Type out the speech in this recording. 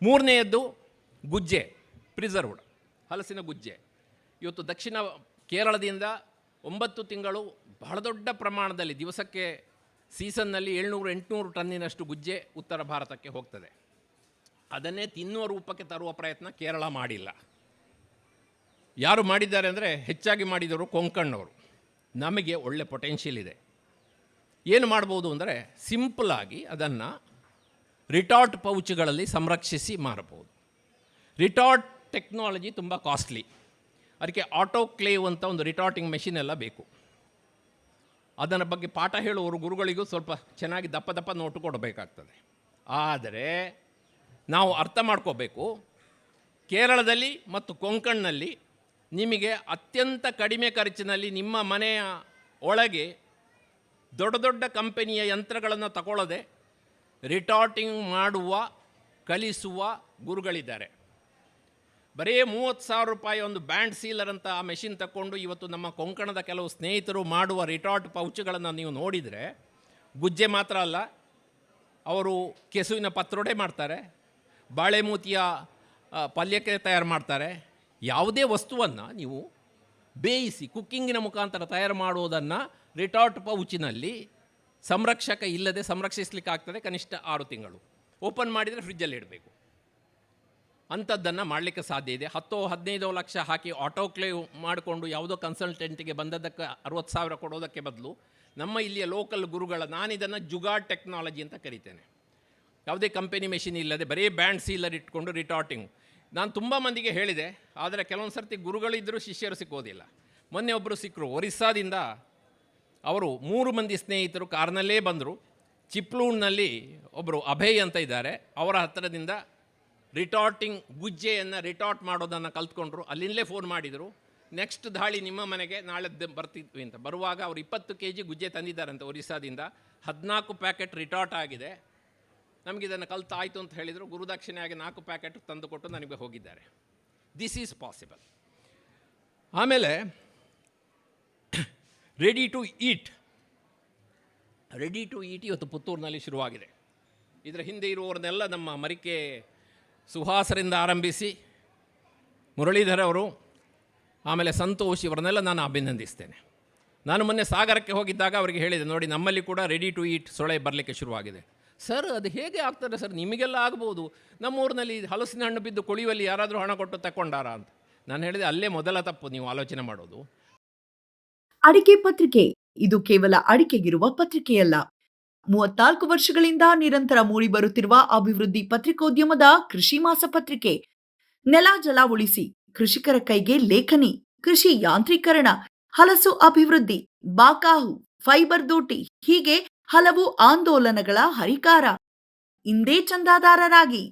ಮೂರನೆಯದ್ದು ಗುಜ್ಜೆ, preserved ಹಲಸಿನ ಗುಜ್ಜೆ. ಇವತ್ತು ದಕ್ಷಿಣ ಕೇರಳದಿಂದ 9 ತಿಂಗಳು ಬಹಳ ದೊಡ್ಡ ಪ್ರಮಾಣದಲ್ಲಿ ದಿವಸಕ್ಕೆ ಸೀಸನ್ನಲ್ಲಿ 700-800 ಟನ್ನಿನಷ್ಟು ಗುಜ್ಜೆ ಉತ್ತರ ಭಾರತಕ್ಕೆ ಹೋಗ್ತದೆ. ಅದನ್ನೇ ತಿನ್ನುವ ರೂಪಕ್ಕೆ ತರುವ ಪ್ರಯತ್ನ ಕೇರಳ ಮಾಡಿಲ್ಲ. ಯಾರು ಮಾಡಿದ್ದಾರೆ ಅಂದರೆ ಹೆಚ್ಚಾಗಿ ಮಾಡಿದವರು ಕೊಂಕಣ್ಣವರು. ನಮಗೆ ಒಳ್ಳೆ ಪೊಟೆನ್ಷಿಯಲ್ ಇದೆ. ಏನು ಮಾಡ್ಬೋದು ಅಂದರೆ ಸಿಂಪಲಾಗಿ ಅದನ್ನು ರಿಟಾರ್ಟ್ ಪೌಚ್ಗಳಲ್ಲಿ ಸಂರಕ್ಷಿಸಿ ಮಾರಬಹುದು. ರಿಟಾರ್ಟ್ ಟೆಕ್ನಾಲಜಿ ತುಂಬ ಕಾಸ್ಟ್ಲಿ. ಅದಕ್ಕೆ ಆಟೋಕ್ಲೇವ್ ಅಂತ ಒಂದು ರಿಟಾರ್ಟಿಂಗ್ ಮೆಷಿನ್ ಎಲ್ಲ ಬೇಕು. ಅದರ ಬಗ್ಗೆ ಪಾಠ ಹೇಳುವವರು ಗುರುಗಳಿಗೂ ಸ್ವಲ್ಪ ಚೆನ್ನಾಗಿ ದಪ್ಪ ದಪ್ಪ ನೋಟು ಕೊಡಬೇಕಾಗ್ತದೆ. ಆದರೆ ನಾವು ಅರ್ಥ ಮಾಡ್ಕೋಬೇಕು, ಕೇರಳದಲ್ಲಿ ಮತ್ತು ಕೊಂಕಣ್ನಲ್ಲಿ ನಿಮಗೆ ಅತ್ಯಂತ ಕಡಿಮೆ ಖರ್ಚಿನಲ್ಲಿ ನಿಮ್ಮ ಮನೆಯ ಒಳಗೆ ದೊಡ್ಡ ದೊಡ್ಡ ಕಂಪನಿಯ ಯಂತ್ರಗಳನ್ನು ತಗೊಳ್ಳದೆ ರಿಟಾರ್ಟಿಂಗ್ ಮಾಡುವ ಕಲಿಸುವ ಗುರುಗಳಿದ್ದಾರೆ. ಬರೀ 30,000 ರೂಪಾಯಿ ಒಂದು ಬ್ಯಾಂಡ್ ಸೀಲರ್ ಅಂತ ಆ ಮೆಷಿನ್ ತಗೊಂಡು ಇವತ್ತು ನಮ್ಮ ಕೊಂಕಣದ ಕೆಲವು ಸ್ನೇಹಿತರು ಮಾಡುವ ರಿಟಾರ್ಟ್ ಪೌಚ್ಗಳನ್ನು ನೀವು ನೋಡಿದರೆ, ಗುಜ್ಜೆ ಮಾತ್ರ ಅಲ್ಲ, ಅವರು ಕೆಸುವಿನ ಪತ್ರೊಡೆ ಮಾಡ್ತಾರೆ, ಬಾಳೆಮೂತಿಯ ಪಲ್ಯಕ್ಕೆ ತಯಾರು ಮಾಡ್ತಾರೆ. ಯಾವುದೇ ವಸ್ತುವನ್ನು ನೀವು ಬೇಯಿಸಿ ಕುಕ್ಕಿಂಗಿನ ಮುಖಾಂತರ ತಯಾರು ಮಾಡುವುದನ್ನು ರಿಟಾರ್ಟ್ ಪೌಚಿನಲ್ಲಿ ಸಂರಕ್ಷಕ ಇಲ್ಲದೆ ಸಂರಕ್ಷಿಸಲಿಕ್ಕೆ ಆಗ್ತದೆ. ಕನಿಷ್ಠ 6 ತಿಂಗಳು. ಓಪನ್ ಮಾಡಿದರೆ ಫ್ರಿಜ್ಜಲ್ಲಿ ಇಡಬೇಕು. ಅಂಥದ್ದನ್ನು ಮಾಡಲಿಕ್ಕೆ ಸಾಧ್ಯ ಇದೆ. 10-15 ಲಕ್ಷ ಹಾಕಿ ಆಟೋಕ್ಲೇವ್ ಮಾಡಿಕೊಂಡು ಯಾವುದೋ ಕನ್ಸಲ್ಟೆಂಟಿಗೆ ಬಂದದ್ದಕ್ಕೆ 60,000 ಕೊಡೋದಕ್ಕೆ ಬದಲು ನಮ್ಮ ಇಲ್ಲಿಯ ಲೋಕಲ್ ಗುರುಗಳ, ನಾನಿದನ್ನು ಜುಗಾಡ್ ಟೆಕ್ನಾಲಜಿ ಅಂತ ಕರಿತೇನೆ, ಯಾವುದೇ ಕಂಪನಿ ಮೆಷಿನ್ ಇಲ್ಲದೆ ಬರೀ ಬ್ಯಾಂಡ್ ಸೀಲರ್ ಇಟ್ಕೊಂಡು ರಿಟಾರ್ಟಿಂಗ್. ನಾನು ತುಂಬ ಮಂದಿಗೆ ಹೇಳಿದೆ, ಆದರೆ ಕೆಲವೊಂದು ಸರ್ತಿ ಗುರುಗಳಿದ್ದರೂ ಶಿಷ್ಯರು ಸಿಕ್ಕೋದಿಲ್ಲ. ಮೊನ್ನೆ ಒಬ್ಬರು ಸಿಕ್ಕರು ಒರಿಸ್ಸಾದಿಂದ. ಅವರು 3 ಮಂದಿ ಸ್ನೇಹಿತರು ಕಾರ್ನಲ್ಲೇ ಬಂದರು. ಚಿಪ್ಲೂಣ್ನಲ್ಲಿ ಒಬ್ಬರು ಅಭಯ್ ಅಂತ ಇದ್ದಾರೆ, ಅವರ ಹತ್ತಿರದಿಂದ ರಿಟಾರ್ಟಿಂಗ್ ಗುಜ್ಜೆಯನ್ನು ರಿಟಾರ್ಟ್ ಮಾಡೋದನ್ನು ಕಲ್ತ್ಕೊಂಡ್ರು. ಅಲ್ಲಿಂದಲೇ ಫೋನ್ ಮಾಡಿದರು, ನೆಕ್ಸ್ಟ್ ದಾಳಿ ನಿಮ್ಮ ಮನೆಗೆ ನಾಳೆ ಬರ್ತಿದ್ವಿ ಅಂತ. ಬರುವಾಗ ಅವರು 20 kg ಗುಜ್ಜೆ ತಂದಿದ್ದಾರಂತೆ ಒರಿಸ್ಸಾದಿಂದ. 14 ಪ್ಯಾಕೆಟ್ ರಿಟಾರ್ಟ್ ಆಗಿದೆ. ನಮಗಿದನ್ನು ಕಲ್ತಾಯಿತು ಅಂತ ಹೇಳಿದರು. ಗುರುದಕ್ಷಿಣೆಯಾಗಿ 4 ಪ್ಯಾಕೆಟ್ ತಂದುಕೊಟ್ಟು ನನಗೆ ಹೋಗಿದ್ದಾರೆ. This is possible. ಆಮೇಲೆ ರೆಡಿ ಟು ಈಟ್ ಇವತ್ತು ಪುತ್ತೂರಿನಲ್ಲಿ ಶುರುವಾಗಿದೆ. ಇದರ ಹಿಂದೆ ಇರುವವರನ್ನೆಲ್ಲ ನಮ್ಮ ಮರಿಕೆ ಸುಹಾಸರಿಂದ ಆರಂಭಿಸಿ ಮುರಳೀಧರ್ ಅವರು, ಆಮೇಲೆ ಸಂತೋಷ್, ಇವರನ್ನೆಲ್ಲ ನಾನು ಅಭಿನಂದಿಸ್ತೇನೆ. ನಾನು ಮೊನ್ನೆ ಸಾಗರಕ್ಕೆ ಹೋಗಿದ್ದಾಗ ಅವರಿಗೆ ಹೇಳಿದೆ, ನೋಡಿ ನಮ್ಮಲ್ಲಿ ಕೂಡ ರೆಡಿ ಟು ಈಟ್ ಸೊಳ್ಳೆ ಬರಲಿಕ್ಕೆ ಶುರುವಾಗಿದೆ. ಸರ್ ಅದು ಹೇಗೆ ಆಗ್ತದೆ ಸರ್, ನಿಮಗೆಲ್ಲ ಆಗ್ಬೋದು, ನಮ್ಮೂರಿನಲ್ಲಿ ಹಲಸಿನ ಹಣ್ಣು ಬಿದ್ದು ಕೊಳೆಯುವಲ್ಲಿ ಯಾರಾದರೂ ಹಣ ಕೊಟ್ಟು ತಗೊಂಡಾರ ಅಂತ. ನಾನು ಹೇಳಿದೆ, ಅಲ್ಲೇ ಮೊದಲ ತಪ್ಪು ನೀವು ಆಲೋಚನೆ ಮಾಡೋದು. ಅಡಿಕೆ ಪತ್ರಿಕೆ ಇದು ಕೇವಲ ಅಡಿಕೆಗಿರುವ ಪತ್ರಿಕೆಯಲ್ಲ. 34 ವರ್ಷಗಳಿಂದ ನಿರಂತರ ಮೂಡಿ ಬರುತ್ತಿರುವ ಅಭಿವೃದ್ಧಿ ಪತ್ರಿಕೋದ್ಯಮದ ಕೃಷಿ ಮಾಸ ಪತ್ರಿಕೆ. ನೆಲ ಜಲ ಉಳಿಸಿ, ಕೃಷಿಕರ ಕೈಗೆ ಲೇಖನಿ, ಕೃಷಿ ಯಾಂತ್ರೀಕರಣ, ಹಲಸು ಅಭಿವೃದ್ಧಿ, ಬಾಕಾಹು, ಫೈಬರ್ ದೋಟಿ, ಹೀಗೆ ಹಲವು ಆಂದೋಲನಗಳ ಹರಿಕಾರ. ಇಂದೇ ಚಂದಾದಾರರಾಗಿ